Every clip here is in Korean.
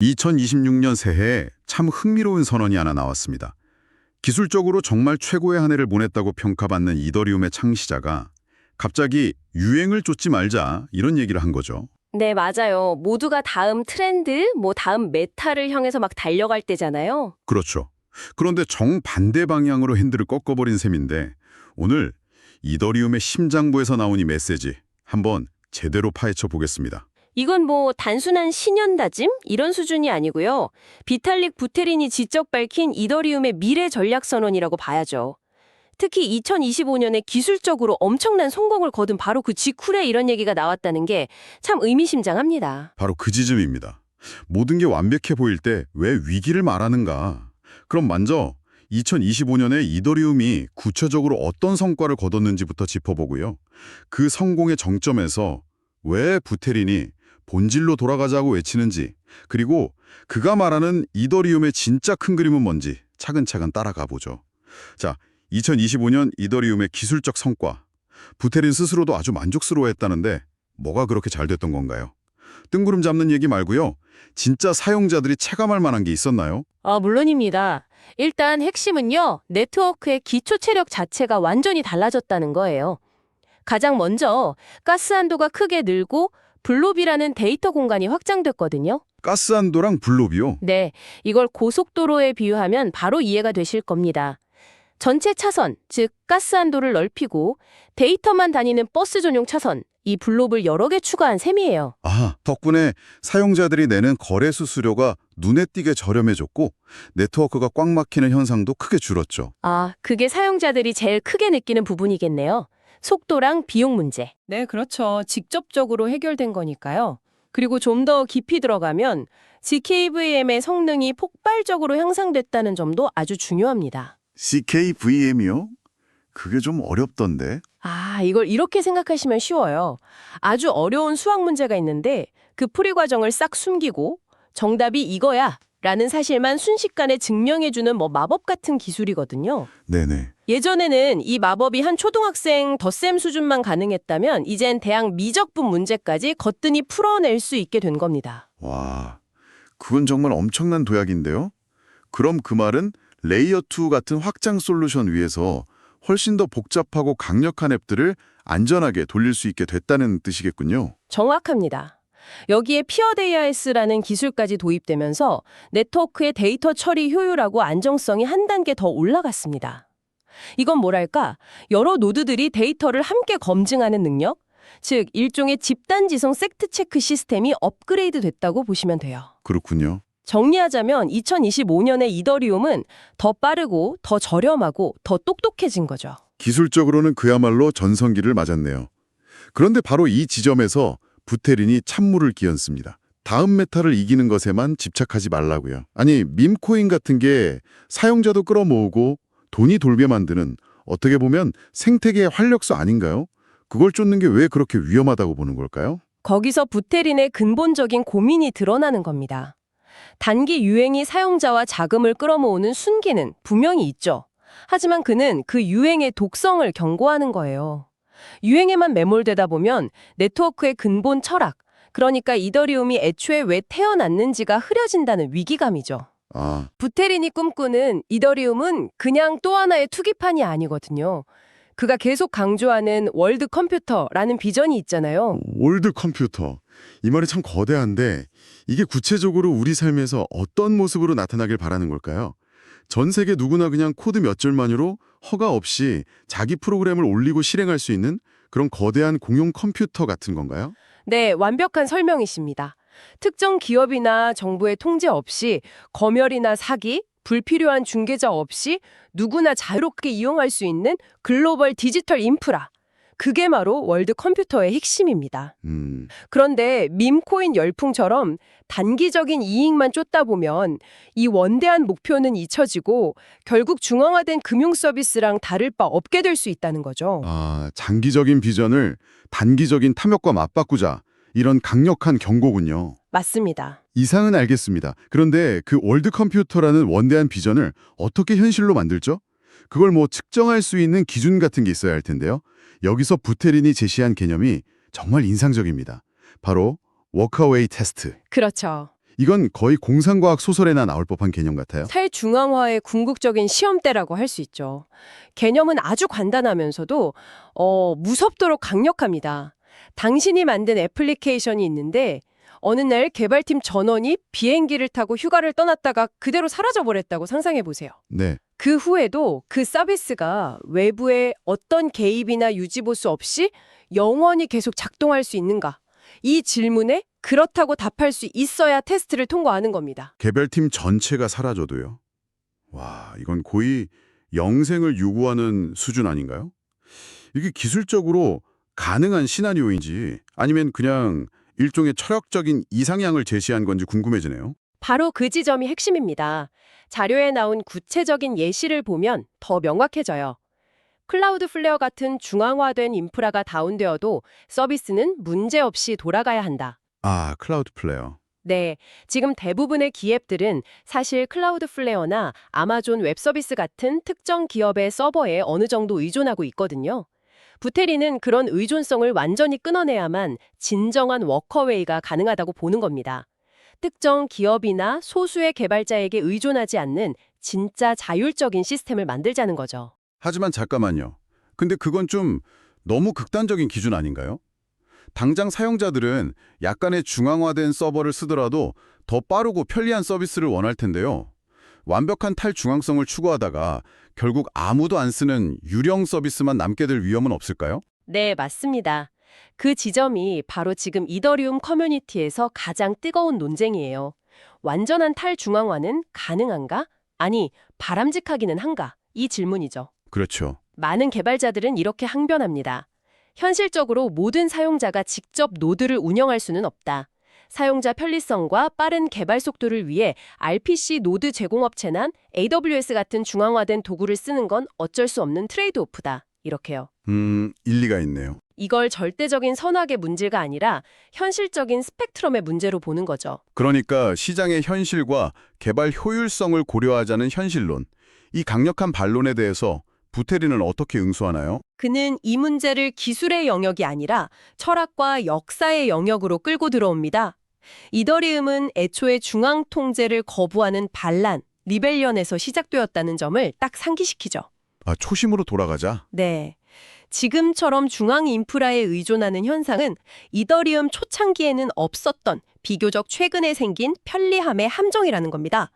2026년 새해에 참 흥미로운 선언이 하나 나왔습니다. 기술적으로 정말 최고의 한 해를 보냈다고 평가받는 이더리움의 창시자가 갑자기 유행을 쫓지 말자 이런 얘기를 한 거죠. 네, 맞아요. 모두가 다음 트렌드, 다음 메타를 향해서 막 달려갈 때잖아요. 그렇죠. 그런데 정반대 방향으로 핸들을 꺾어버린 셈인데 오늘 이더리움의 심장부에서 나온 이 메시지 한번 제대로 파헤쳐 보겠습니다. 이건 단순한 신년다짐? 이런 수준이 아니고요. 비탈릭 부테린이 직접 밝힌 이더리움의 미래 전략 선언이라고 봐야죠. 특히 2025년에 기술적으로 엄청난 성공을 거둔 바로 그 직후에 이런 얘기가 나왔다는 게 참 의미심장합니다. 바로 그 지점입니다. 모든 게 완벽해 보일 때 왜 위기를 말하는가? 그럼 먼저 2025년에 이더리움이 구체적으로 어떤 성과를 거뒀는지부터 짚어보고요. 그 성공의 정점에서 왜 부테린이 본질로 돌아가자고 외치는지, 그리고 그가 말하는 이더리움의 진짜 큰 그림은 뭔지 차근차근 따라가 보죠. 자, 2025년 이더리움의 기술적 성과. 부테린 스스로도 아주 만족스러워했다는데 뭐가 그렇게 잘 됐던 건가요? 뜬구름 잡는 얘기 말고요. 진짜 사용자들이 체감할 만한 게 있었나요? 물론입니다. 일단 핵심은요, 네트워크의 기초 체력 자체가 완전히 달라졌다는 거예요. 가장 먼저 가스 한도가 크게 늘고 블롭이라는 데이터 공간이 확장됐거든요. 가스 한도랑 블롭이요? 네, 이걸 고속도로에 비유하면 바로 이해가 되실 겁니다. 전체 차선, 즉 가스 한도를 넓히고 데이터만 다니는 버스 전용 차선, 이 블롭을 여러 개 추가한 셈이에요. 덕분에 사용자들이 내는 거래 수수료가 눈에 띄게 저렴해졌고 네트워크가 꽉 막히는 현상도 크게 줄었죠. 그게 사용자들이 제일 크게 느끼는 부분이겠네요. 속도랑 비용 문제. 네, 그렇죠. 직접적으로 해결된 거니까요. 그리고 좀 더 깊이 들어가면 GKVM의 성능이 폭발적으로 향상됐다는 점도 아주 중요합니다. CKVM이요? 그게 좀 어렵던데. 이걸 이렇게 생각하시면 쉬워요. 아주 어려운 수학 문제가 있는데 그 풀이 과정을 싹 숨기고 정답이 이거야 라는 사실만 순식간에 증명해주는 마법 같은 기술이거든요. 네네. 예전에는 이 마법이 한 초등학생 덧셈 수준만 가능했다면 이젠 대학 미적분 문제까지 거뜬히 풀어낼 수 있게 된 겁니다. 와, 그건 정말 엄청난 도약인데요? 그럼 그 말은 레이어 2 같은 확장 솔루션 위에서 훨씬 더 복잡하고 강력한 앱들을 안전하게 돌릴 수 있게 됐다는 뜻이겠군요. 정확합니다. 여기에 피어드 AIS라는 기술까지 도입되면서 네트워크의 데이터 처리 효율하고 안정성이 한 단계 더 올라갔습니다. 이건 뭐랄까, 여러 노드들이 데이터를 함께 검증하는 능력? 즉, 일종의 집단지성 섹트 체크 시스템이 업그레이드 됐다고 보시면 돼요. 그렇군요. 정리하자면 2025년의 이더리움은 더 빠르고 더 저렴하고 더 똑똑해진 거죠. 기술적으로는 그야말로 전성기를 맞았네요. 그런데 바로 이 지점에서 부테린이 찬물을 끼얹습니다. 다음 메타를 이기는 것에만 집착하지 말라고요. 아니, 밈코인 같은 게 사용자도 끌어모으고 돈이 돌게 만드는 어떻게 보면 생태계의 활력소 아닌가요? 그걸 쫓는 게 왜 그렇게 위험하다고 보는 걸까요? 거기서 부테린의 근본적인 고민이 드러나는 겁니다. 단기 유행이 사용자와 자금을 끌어모으는 순기는 분명히 있죠. 하지만 그는 그 유행의 독성을 경고하는 거예요. 유행에만 매몰되다 보면 네트워크의 근본 철학, 그러니까 이더리움이 애초에 왜 태어났는지가 흐려진다는 위기감이죠. 부테린이 꿈꾸는 이더리움은 그냥 또 하나의 투기판이 아니거든요. 그가 계속 강조하는 월드 컴퓨터라는 비전이 있잖아요. 월드 컴퓨터. 이 말이 참 거대한데 이게 구체적으로 우리 삶에서 어떤 모습으로 나타나길 바라는 걸까요? 전 세계 누구나 그냥 코드 몇 줄만으로 허가 없이 자기 프로그램을 올리고 실행할 수 있는 그런 거대한 공용 컴퓨터 같은 건가요? 네, 완벽한 설명이십니다. 특정 기업이나 정부의 통제 없이 검열이나 사기, 불필요한 중개자 없이 누구나 자유롭게 이용할 수 있는 글로벌 디지털 인프라. 그게 바로 월드 컴퓨터의 핵심입니다. 그런데 밈코인 열풍처럼 단기적인 이익만 쫓다 보면 이 원대한 목표는 잊혀지고 결국 중앙화된 금융 서비스랑 다를 바 없게 될 수 있다는 거죠. 장기적인 비전을 단기적인 탐욕과 맞바꾸자. 이런 강력한 경고군요. 맞습니다. 이상은 알겠습니다. 그런데 그 월드 컴퓨터라는 원대한 비전을 어떻게 현실로 만들죠? 그걸 측정할 수 있는 기준 같은 게 있어야 할 텐데요. 여기서 부테린이 제시한 개념이 정말 인상적입니다. 바로 워커웨이 테스트. 그렇죠. 이건 거의 공상과학 소설에나 나올 법한 개념 같아요. 탈중앙화의 궁극적인 시험대라고 할 수 있죠. 개념은 아주 간단하면서도 무섭도록 강력합니다. 당신이 만든 애플리케이션이 있는데 어느 날 개발팀 전원이 비행기를 타고 휴가를 떠났다가 그대로 사라져버렸다고 상상해 보세요. 네. 그 후에도 그 서비스가 외부의 어떤 개입이나 유지보수 없이 영원히 계속 작동할 수 있는가? 이 질문에 그렇다고 답할 수 있어야 테스트를 통과하는 겁니다. 개별팀 전체가 사라져도요. 와, 이건 거의 영생을 요구하는 수준 아닌가요? 이게 기술적으로 가능한 시나리오인지 아니면 그냥 일종의 철학적인 이상향을 제시한 건지 궁금해지네요. 바로 그 지점이 핵심입니다. 자료에 나온 구체적인 예시를 보면 더 명확해져요. 클라우드플레어 같은 중앙화된 인프라가 다운되어도 서비스는 문제없이 돌아가야 한다. 아, 클라우드 플레이어. 네, 지금 대부분의 기업들은 사실 클라우드플레어나 아마존 웹서비스 같은 특정 기업의 서버에 어느 정도 의존하고 있거든요. 부테리는 그런 의존성을 완전히 끊어내야만 진정한 워커웨이가 가능하다고 보는 겁니다. 특정 기업이나 소수의 개발자에게 의존하지 않는 진짜 자율적인 시스템을 만들자는 거죠. 하지만 잠깐만요. 근데 그건 좀 너무 극단적인 기준 아닌가요? 당장 사용자들은 약간의 중앙화된 서버를 쓰더라도 더 빠르고 편리한 서비스를 원할 텐데요. 완벽한 탈중앙성을 추구하다가 결국 아무도 안 쓰는 유령 서비스만 남게 될 위험은 없을까요? 네, 맞습니다. 그 지점이 바로 지금 이더리움 커뮤니티에서 가장 뜨거운 논쟁이에요. 완전한 탈중앙화는 가능한가? 아니, 바람직하기는 한가? 이 질문이죠. 그렇죠. 많은 개발자들은 이렇게 항변합니다. 현실적으로 모든 사용자가 직접 노드를 운영할 수는 없다. 사용자 편리성과 빠른 개발 속도를 위해 RPC 노드 제공업체나 AWS 같은 중앙화된 도구를 쓰는 건 어쩔 수 없는 트레이드오프다. 이렇게요. 일리가 있네요. 이걸 절대적인 선악의 문제가 아니라 현실적인 스펙트럼의 문제로 보는 거죠. 그러니까 시장의 현실과 개발 효율성을 고려하자는 현실론. 이 강력한 반론에 대해서 부테리는 어떻게 응수하나요? 그는 이 문제를 기술의 영역이 아니라 철학과 역사의 영역으로 끌고 들어옵니다. 이더리움은 애초에 중앙 통제를 거부하는 반란, 리벨리언에서 시작되었다는 점을 딱 상기시키죠. 아, 초심으로 돌아가자. 네. 지금처럼 중앙 인프라에 의존하는 현상은 이더리움 초창기에는 없었던 비교적 최근에 생긴 편리함의 함정이라는 겁니다.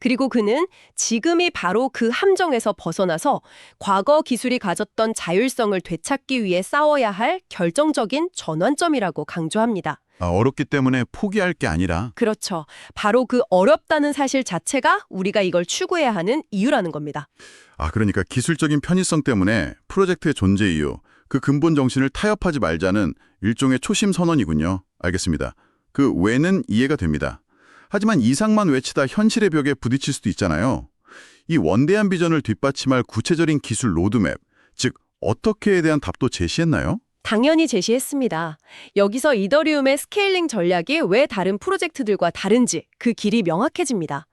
그리고 그는 지금이 바로 그 함정에서 벗어나서 과거 기술이 가졌던 자율성을 되찾기 위해 싸워야 할 결정적인 전환점이라고 강조합니다. 아, 어렵기 때문에 포기할 게 아니라. 그렇죠. 바로 그 어렵다는 사실 자체가 우리가 이걸 추구해야 하는 이유라는 겁니다. 아, 그러니까 기술적인 편의성 때문에 프로젝트의 존재 이유, 그 근본 정신을 타협하지 말자는 일종의 초심 선언이군요. 알겠습니다. 그 왜는 이해가 됩니다. 하지만 이상만 외치다 현실의 벽에 부딪힐 수도 있잖아요. 이 원대한 비전을 뒷받침할 구체적인 기술 로드맵, 즉 어떻게에 대한 답도 제시했나요? 당연히 제시했습니다. 여기서 이더리움의 스케일링 전략이 왜 다른 프로젝트들과 다른지 그 길이 명확해집니다.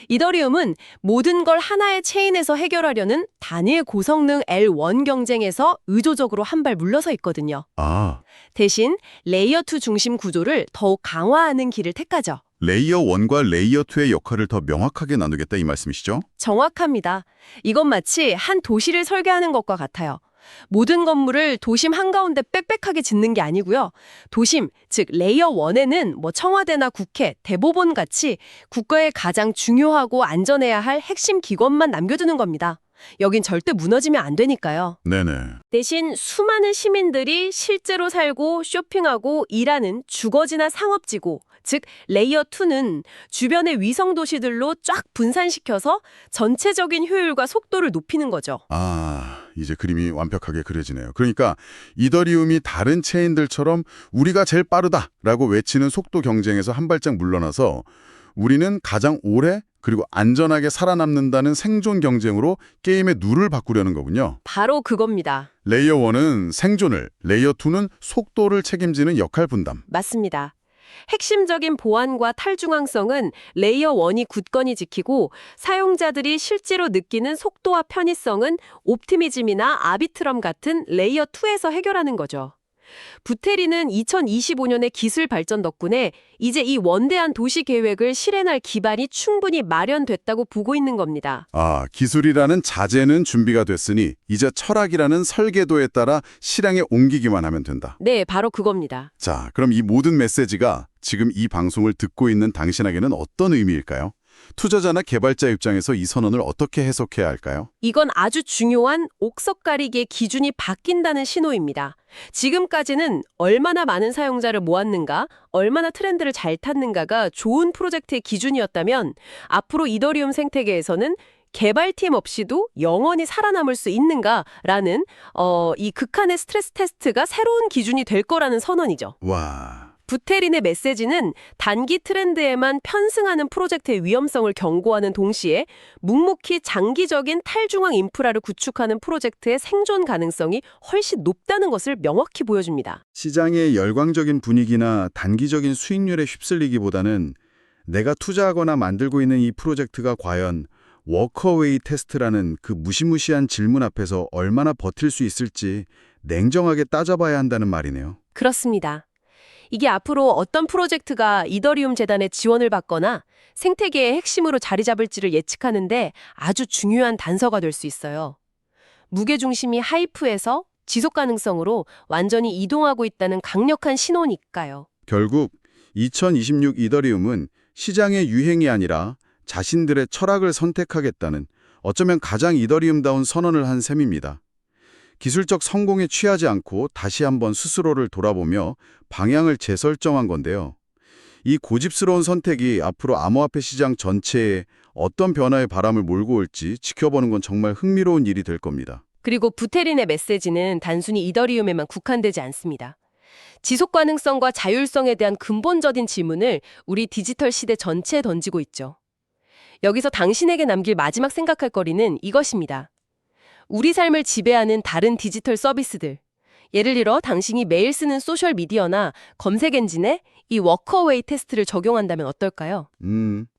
이더리움은 모든 걸 하나의 체인에서 해결하려는 단일 고성능 L1 경쟁에서 의도적으로 한 발 물러서 있거든요. 아, 대신 레이어 2 중심 구조를 더욱 강화하는 길을 택하죠. 레이어 1과 레이어 2의 역할을 더 명확하게 나누겠다 이 말씀이시죠? 정확합니다. 이건 마치 한 도시를 설계하는 것과 같아요. 모든 건물을 도심 한가운데 빽빽하게 짓는 게 아니고요. 도심, 즉 레이어 1에는 청와대나 국회, 대법원 같이 국가의 가장 중요하고 안전해야 할 핵심 기관만 남겨두는 겁니다. 여긴 절대 무너지면 안 되니까요. 네네. 대신 수많은 시민들이 실제로 살고 쇼핑하고 일하는 주거지나 상업지구, 즉 레이어 2는 주변의 위성 도시들로 쫙 분산시켜서 전체적인 효율과 속도를 높이는 거죠. 아, 이제 그림이 완벽하게 그려지네요. 그러니까 이더리움이 다른 체인들처럼 우리가 제일 빠르다라고 외치는 속도 경쟁에서 한 발짝 물러나서 우리는 가장 오래 그리고 안전하게 살아남는다는 생존 경쟁으로 게임의 룰을 바꾸려는 거군요. 바로 그겁니다. 레이어 1은 생존을, 레이어 2는 속도를 책임지는 역할 분담. 맞습니다. 핵심적인 보안과 탈중앙성은 레이어 1이 굳건히 지키고 사용자들이 실제로 느끼는 속도와 편의성은 옵티미즘이나 아비트럼 같은 레이어 2에서 해결하는 거죠. 부테린은 2025년의 기술 발전 덕분에 이제 이 원대한 도시 계획을 실행할 기반이 충분히 마련됐다고 보고 있는 겁니다. 아, 기술이라는 자재는 준비가 됐으니 이제 철학이라는 설계도에 따라 실행에 옮기기만 하면 된다. 네, 바로 그겁니다. 자, 그럼 이 모든 메시지가 지금 이 방송을 듣고 있는 당신에게는 어떤 의미일까요? 투자자나 개발자 입장에서 이 선언을 어떻게 해석해야 할까요? 이건 아주 중요한 옥석 가리기의 기준이 바뀐다는 신호입니다. 지금까지는 얼마나 많은 사용자를 모았는가, 얼마나 트렌드를 잘 탔는가가 좋은 프로젝트의 기준이었다면 앞으로 이더리움 생태계에서는 개발팀 없이도 영원히 살아남을 수 있는가라는 이 극한의 스트레스 테스트가 새로운 기준이 될 거라는 선언이죠. 와, 부테린의 메시지는 단기 트렌드에만 편승하는 프로젝트의 위험성을 경고하는 동시에 묵묵히 장기적인 탈중앙 인프라를 구축하는 프로젝트의 생존 가능성이 훨씬 높다는 것을 명확히 보여줍니다. 시장의 열광적인 분위기나 단기적인 수익률에 휩쓸리기보다는 내가 투자하거나 만들고 있는 이 프로젝트가 과연 워커웨이 테스트라는 그 무시무시한 질문 앞에서 얼마나 버틸 수 있을지 냉정하게 따져봐야 한다는 말이네요. 그렇습니다. 이게 앞으로 어떤 프로젝트가 이더리움 재단의 지원을 받거나 생태계의 핵심으로 자리 잡을지를 예측하는데 아주 중요한 단서가 될 수 있어요. 무게중심이 하이프에서 지속 가능성으로 완전히 이동하고 있다는 강력한 신호니까요. 결국 2026 이더리움은 시장의 유행이 아니라 자신들의 철학을 선택하겠다는 어쩌면 가장 이더리움다운 선언을 한 셈입니다. 기술적 성공에 취하지 않고 다시 한번 스스로를 돌아보며 방향을 재설정한 건데요. 이 고집스러운 선택이 앞으로 암호화폐 시장 전체에 어떤 변화의 바람을 몰고 올지 지켜보는 건 정말 흥미로운 일이 될 겁니다. 그리고 부테린의 메시지는 단순히 이더리움에만 국한되지 않습니다. 지속 가능성과 자율성에 대한 근본적인 질문을 우리 디지털 시대 전체에 던지고 있죠. 여기서 당신에게 남길 마지막 생각할 거리는 이것입니다. 우리 삶을 지배하는 다른 디지털 서비스들, 예를 들어 당신이 매일 쓰는 소셜미디어나 검색 엔진에 이 워커웨이 테스트를 적용한다면 어떨까요?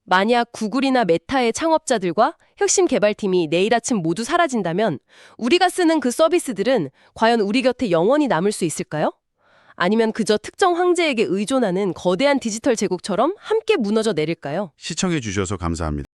만약 구글이나 메타의 창업자들과 핵심 개발팀이 내일 아침 모두 사라진다면 우리가 쓰는 그 서비스들은 과연 우리 곁에 영원히 남을 수 있을까요? 아니면 그저 특정 황제에게 의존하는 거대한 디지털 제국처럼 함께 무너져 내릴까요? 시청해 주셔서 감사합니다.